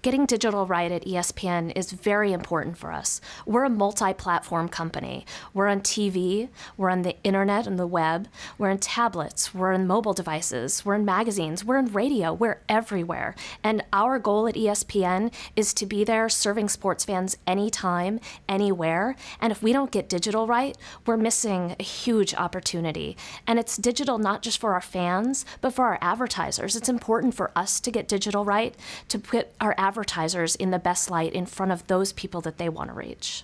Getting digital right at ESPN is very important for us. We're a multi-platform company. We're on TV, we're on the internet and the web, we're in tablets, we're in mobile devices, we're in magazines, we're in radio, we're everywhere. And our goal at ESPN is to be there serving sports fans anytime, anywhere. And if we don't get digital right, we're missing a huge opportunity. And it's digital not just for our fans, but for our advertisers. It's important for us to get digital right, to put our advertisers in the best light in front of those people that they want to reach.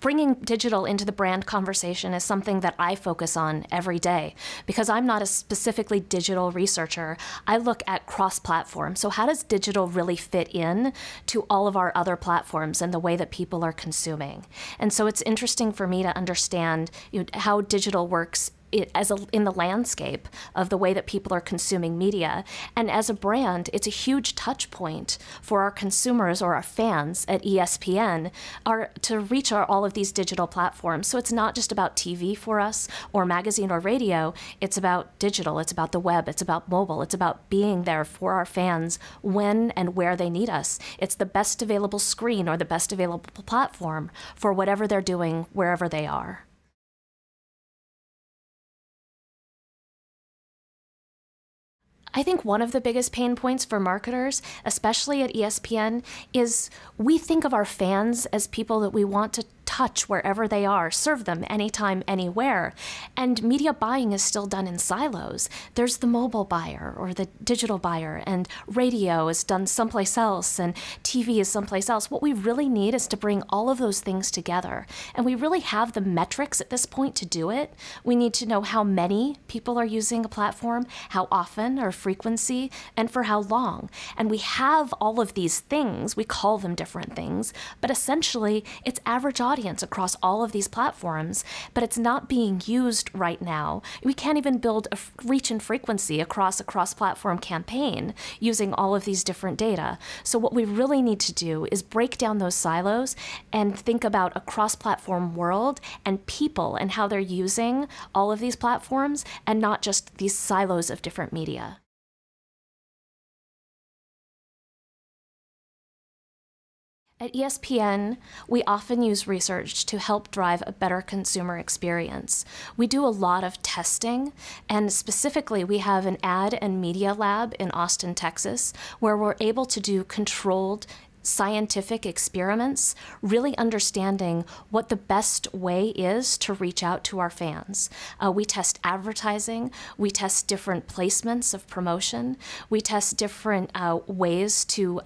Bringing digital into the brand conversation is something that I focus on every day because I'm not a specifically digital researcher. I look at cross-platform. So how does digital really fit in to all of our other platforms and the way that people are consuming? And so it's interesting for me to understand how digital works in the landscape of the way that people are consuming media. And as a brand, it's a huge touch point for our consumers or our fans at ESPN to reach all of these digital platforms. So it's not just about TV for us or magazine or radio, it's about digital, it's about the web, it's about mobile, it's about being there for our fans when and where they need us. It's the best available screen or the best available platform for whatever they're doing, wherever they are. I think one of the biggest pain points for marketers, especially at ESPN, is we think of our fans as people that we want to touch wherever they are, serve them anytime, anywhere. And media buying is still done in silos. There's the mobile buyer or the digital buyer, and radio is done someplace else, and TV is someplace else. What we really need is to bring all of those things together. And we really have the metrics at this point to do it. We need to know how many people are using a platform, how often or frequency, and for how long. And we have all of these things. We call them different things, but essentially it's average audience across all of these platforms, but it's not being used right now. We can't even build a reach and frequency across a cross-platform campaign using all of these different data. So what we really need to do is break down those silos and think about a cross-platform world and people and how they're using all of these platforms and not just these silos of different media. At ESPN, we often use research to help drive a better consumer experience. We do a lot of testing, and specifically we have an ad and media lab in Austin, Texas, where we're able to do controlled scientific experiments, really understanding what the best way is to reach out to our fans. We test advertising, we test different placements of promotion, we test different ways to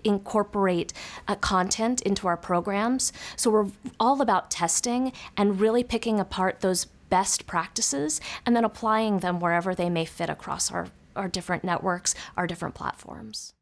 incorporate content into our programs. So we're all about testing and really picking apart those best practices and then applying them wherever they may fit across our different networks, our different platforms.